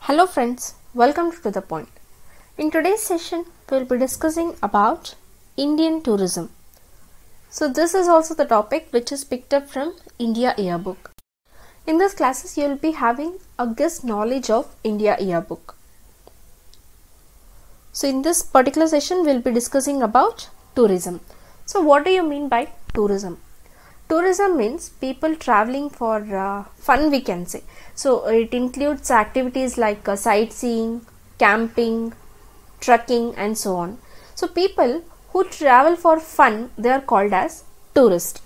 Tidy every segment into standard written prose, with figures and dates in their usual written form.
Hello friends, welcome to the point. In today's session, we will be discussing about Indian tourism. So this is also the topic which is picked up from India Yearbook. In this classes, you will be having a guess knowledge of India Yearbook. So in this particular session, we will be discussing about tourism. So what do you mean by tourism? Tourism means people traveling for fun, we can say. So it includes activities like sightseeing, camping, trekking and so on. So people who travel for fun, they are called as tourists.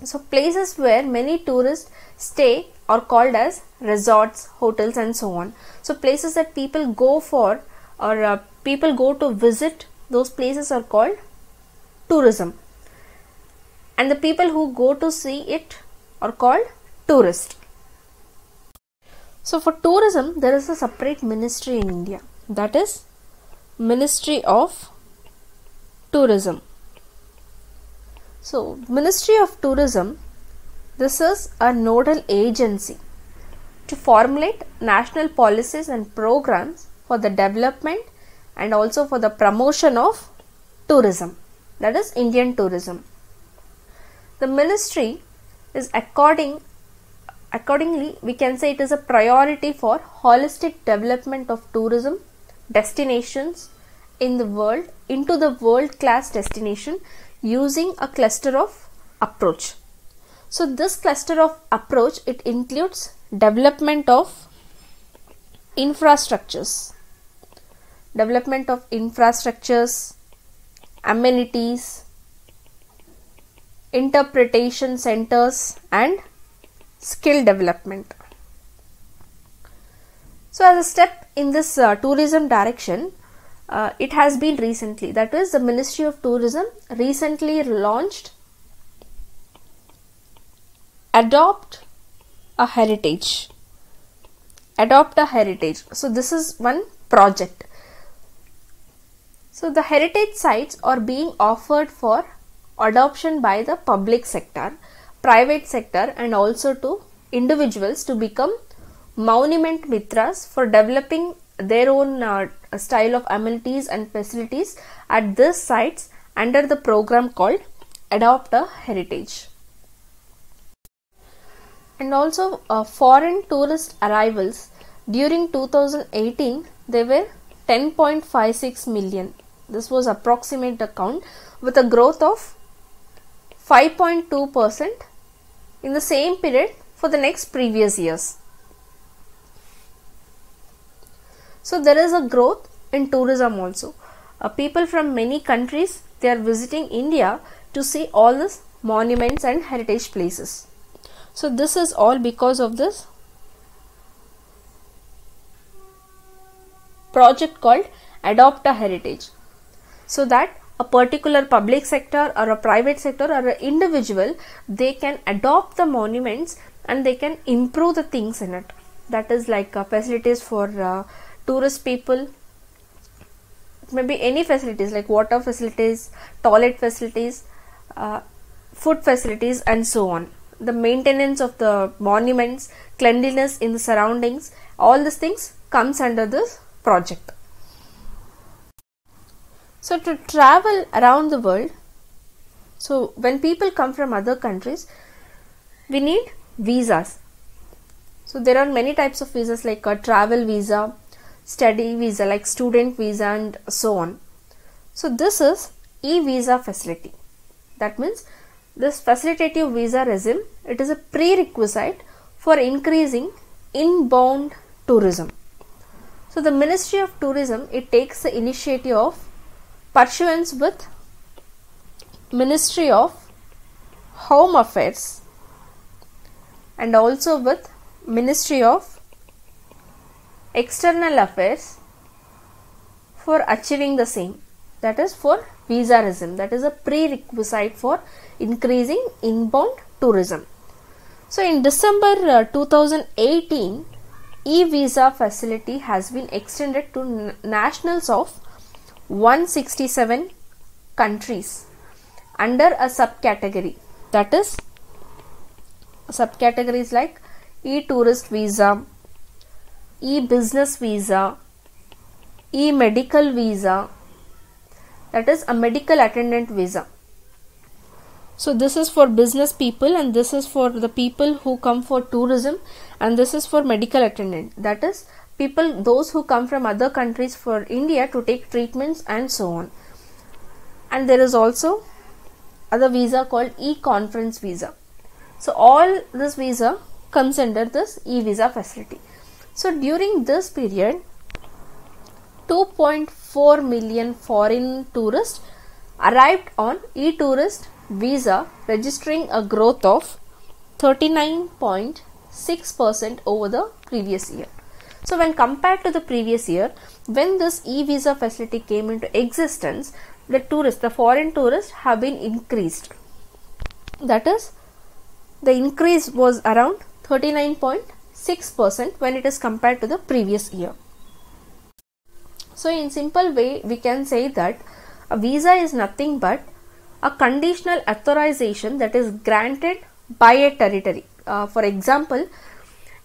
So places where many tourists stay are called as resorts, hotels and so on. So places that people go for or people go to visit, those places are called tourism. And the people who go to see it are called tourists. So for tourism, there is a separate ministry in India, that is Ministry of Tourism. So Ministry of Tourism, this is a nodal agency to formulate national policies and programs for the development and also for the promotion of tourism, that is Indian tourism. The ministry is accordingly we can say it is a priority for holistic development of tourism destinations in the world into the world class destination using a cluster of approach. So this cluster of approach, it includes development of infrastructures, amenities, interpretation centers and skill development. So as a step in this tourism direction, it has been recently, that is the Ministry of Tourism recently launched Adopt a Heritage. So this is one project. So the heritage sites are being offered for adoption by the public sector, private sector and also to individuals to become monument mitras for developing their own style of amenities and facilities at these sites under the program called Adopt a Heritage. And also foreign tourist arrivals during 2018, they were 10.56 million. This was approximate account with a growth of 5.2% in the same period for the next previous years. So there is a growth in tourism also. People from many countries, they are visiting India to see all these monuments and heritage places. So this is all because of this project called Adopt a Heritage. So that a particular public sector or a private sector or an individual, they can adopt the monuments and they can improve the things in it. That is like facilities for tourist people, maybe any facilities like water facilities, toilet facilities, food facilities and so on. The maintenance of the monuments, cleanliness in the surroundings, all these things comes under this project. So to travel around the world, so when people come from other countries, we need visas. So there are many types of visas like a travel visa, study visa like student visa and so on. So this is e-visa facility. That means this facilitative visa regime, it is a prerequisite for increasing inbound tourism. So the Ministry of Tourism, it takes the initiative of pursuance with Ministry of Home Affairs and also with Ministry of External Affairs for achieving the same, that is for visa regime, that is a prerequisite for increasing inbound tourism. So in December 2018, e-visa facility has been extended to nationals of 167 countries under a subcategory, that is subcategories like e-tourist visa, e-business visa, e-medical visa, that is a medical attendant visa. So this is for business people, and this is for the people who come for tourism, and this is for medical attendant, that is people, those who come from other countries for India to take treatments and so on. And there is also other visa called e-conference visa. So all this visa comes under this e-visa facility. So during this period, 2.4 million foreign tourists arrived on e-tourist visa, registering a growth of 39.6% over the previous year. So when compared to the previous year, when this e-visa facility came into existence, the foreign tourists have been increased. That is, the increase was around 39.6% when it is compared to the previous year. So in simple way, we can say that a visa is nothing but a conditional authorization that is granted by a territory. For example,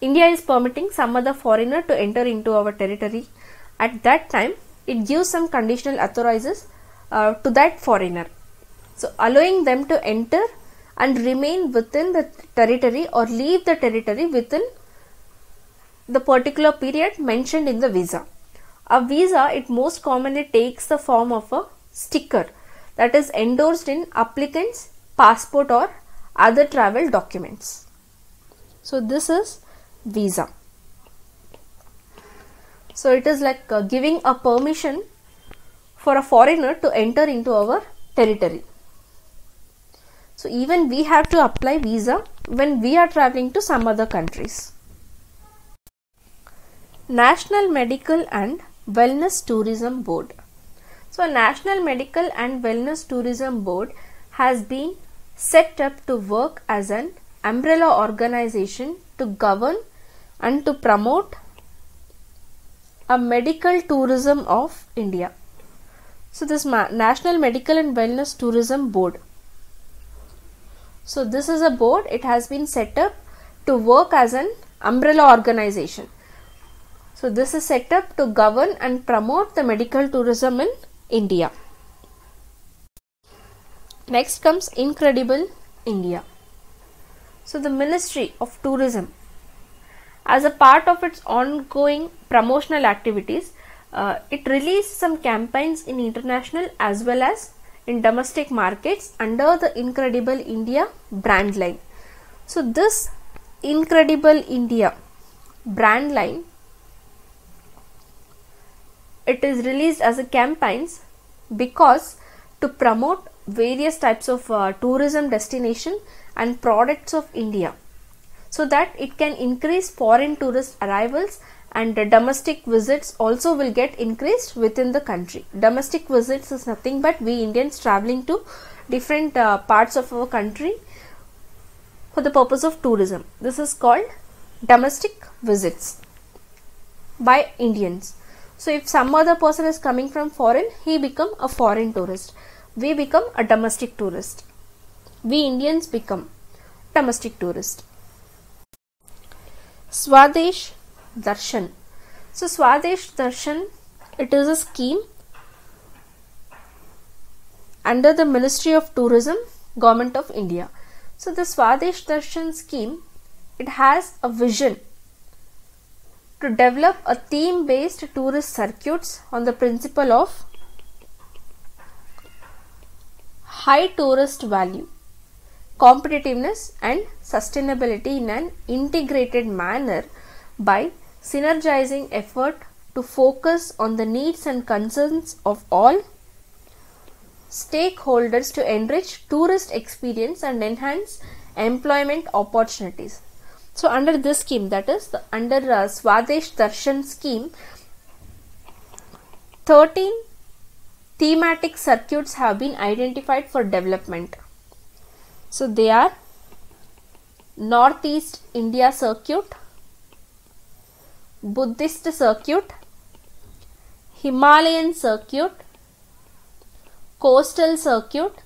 India is permitting some other foreigner to enter into our territory. At that time, it gives some conditional authorizes to that foreigner, so allowing them to enter and remain within the territory or leave the territory within the particular period mentioned in the visa. A visa, it most commonly takes the form of a sticker that is endorsed in applicant's passport or other travel documents. So this is visa. So it is like giving a permission for a foreigner to enter into our territory. So even we have to apply visa when we are traveling to some other countries. National Medical and Wellness Tourism Board. So National Medical and Wellness Tourism Board has been set up to work as an umbrella organization to govern and to promote a medical tourism of India. So this National Medical and Wellness Tourism Board. So this is a board, it has been set up to work as an umbrella organization. So this is set up to govern and promote the medical tourism in India. Next comes Incredible India. So the Ministry of Tourism, as a part of its ongoing promotional activities, it released some campaigns in international as well as in domestic markets under the Incredible India brand line. So this Incredible India brand line, it is released as a campaigns because to promote various types of tourism destination and products of India, so that it can increase foreign tourist arrivals, and the domestic visits also will get increased within the country. Domestic visits is nothing but we Indians traveling to different parts of our country for the purpose of tourism. This is called domestic visits by Indians. So if some other person is coming from foreign, he become a foreign tourist. We become a domestic tourist. We Indians become domestic tourist. Swadesh Darshan. So Swadesh Darshan, it is a scheme under the Ministry of Tourism, Government of India. So the Swadesh Darshan scheme, it has a vision to develop a theme-based tourist circuits on the principle of high tourist value, competitiveness and sustainability in an integrated manner by synergizing effort to focus on the needs and concerns of all stakeholders to enrich tourist experience and enhance employment opportunities. So under this scheme, that is under Swadesh Darshan scheme, 13 thematic circuits have been identified for development. So they are Northeast India Circuit, Buddhist Circuit, Himalayan Circuit, Coastal Circuit,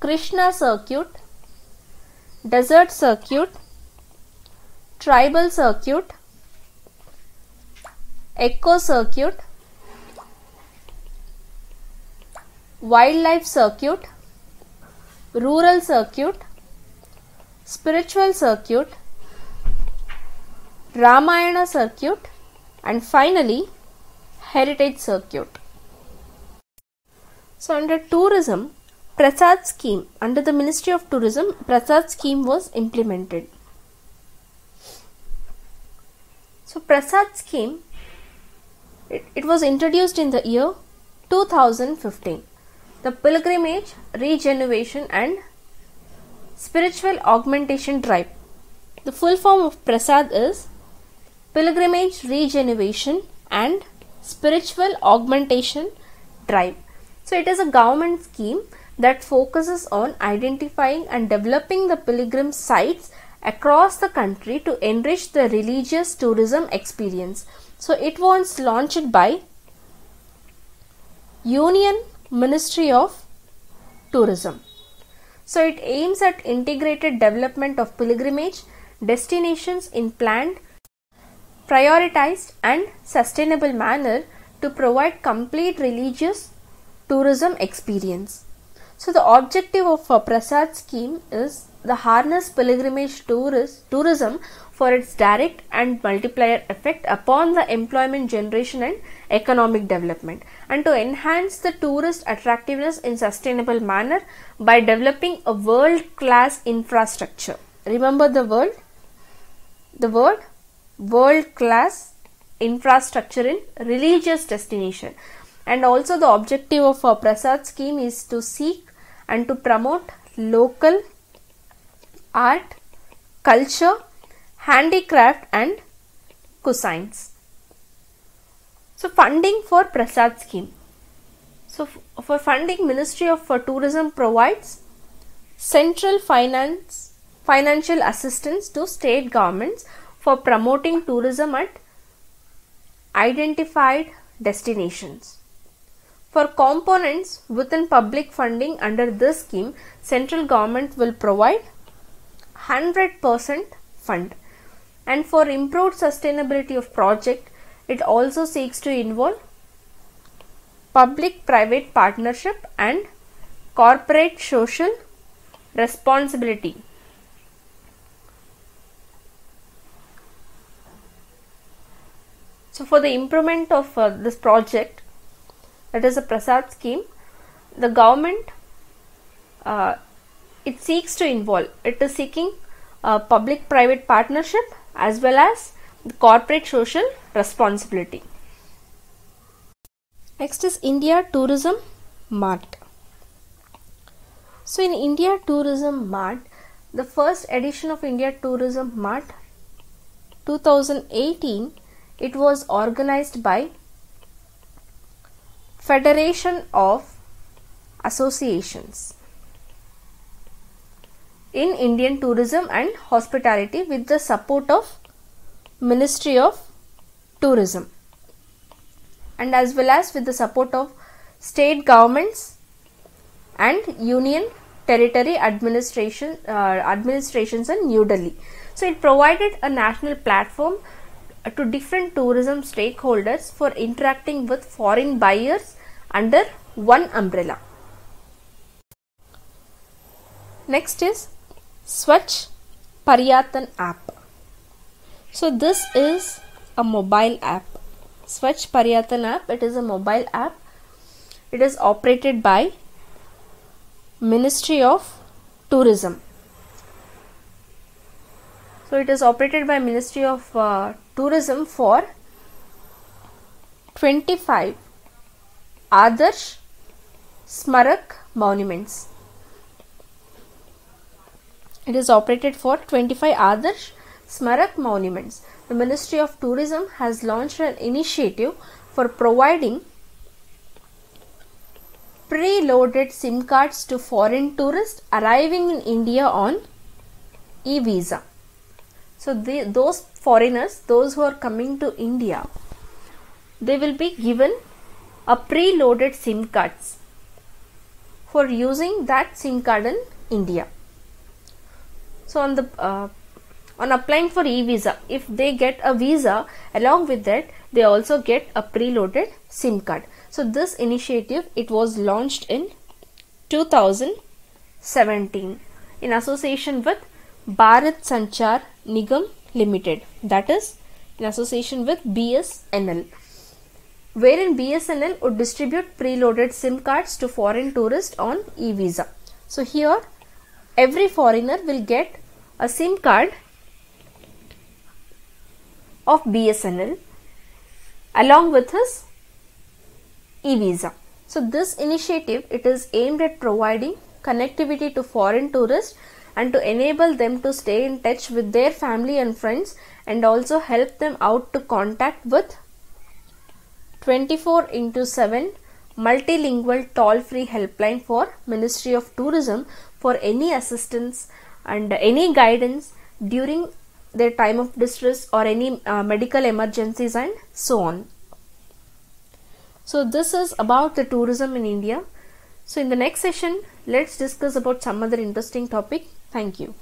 Krishna Circuit, Desert Circuit, Tribal Circuit, eco circuit, wildlife circuit, rural circuit, spiritual circuit, Ramayana circuit, and finally heritage circuit. So under tourism, Prasad Scheme, under the Ministry of Tourism, Prasad Scheme was implemented. So Prasad Scheme, it was introduced in the year 2015. The Pilgrimage, Regeneration and Spiritual Augmentation Drive. The full form of Prasad is Pilgrimage, Regeneration and Spiritual Augmentation Drive. So it is a government scheme that focuses on identifying and developing the pilgrim sites across the country to enrich the religious tourism experience. So it was launched by Union Ministry of Tourism. So it aims at integrated development of pilgrimage destinations in planned, prioritized and sustainable manner to provide complete religious tourism experience. So the objective of a Prasad Scheme is the harness pilgrimage tourism for its direct and multiplier effect upon the employment generation and economic development, and to enhance the tourist attractiveness in sustainable manner by developing a world-class infrastructure. Remember the word world-class infrastructure in religious destination. And also the objective of a Prasad Scheme is to seek and to promote local art, culture, handicraft and cuisines. So funding for Prasad Scheme. So for funding, Ministry of Tourism provides central financial assistance to state governments for promoting tourism at identified destinations. For components within public funding under this scheme, central government will provide 100% fund. And for improved sustainability of project, it also seeks to involve public-private partnership and corporate social responsibility. So for the improvement of this project, that is a Prasad Scheme, the government it seeks to involve. It is seeking public-private partnership as well as the corporate social responsibility. Next is India Tourism Mart. So in India Tourism Mart, the first edition of India Tourism Mart 2018, it was organized by Federation of Associations in Indian Tourism and Hospitality with the support of Ministry of Tourism and as well as with the support of state governments and union territory administrations in New Delhi. So it provided a national platform to different tourism stakeholders for interacting with foreign buyers under one umbrella. Next is Swatch Pariyaan App. So this is a mobile app. Swatch Pariyaan App, it is a mobile app. It is operated by Ministry of Tourism. So it is operated by Ministry of Tourism for 25 Adarsh Smarak monuments. It is operated for 25 Adarsh Smarak monuments. The Ministry of Tourism has launched an initiative for providing pre-loaded SIM cards to foreign tourists arriving in India on e-visa. So those foreigners, those who are coming to India, they will be given a pre-loaded SIM cards for using that SIM card in India. So on on applying for e-visa, if they get a visa, along with that they also get a preloaded SIM card. So this initiative, it was launched in 2017 in association with Bharat Sanchar Nigam Limited, that is in association with BSNL, wherein BSNL would distribute preloaded SIM cards to foreign tourists on e-visa. So here every foreigner will get a SIM card of BSNL along with his e-visa. So this initiative, it is aimed at providing connectivity to foreign tourists and to enable them to stay in touch with their family and friends, and also help them out to contact with 24/7 multilingual toll-free helpline for Ministry of Tourism for any assistance and any guidance during their time of distress or any medical emergencies and so on. So this is about the tourism in India. So in the next session, let's discuss about some other interesting topic. Thank you.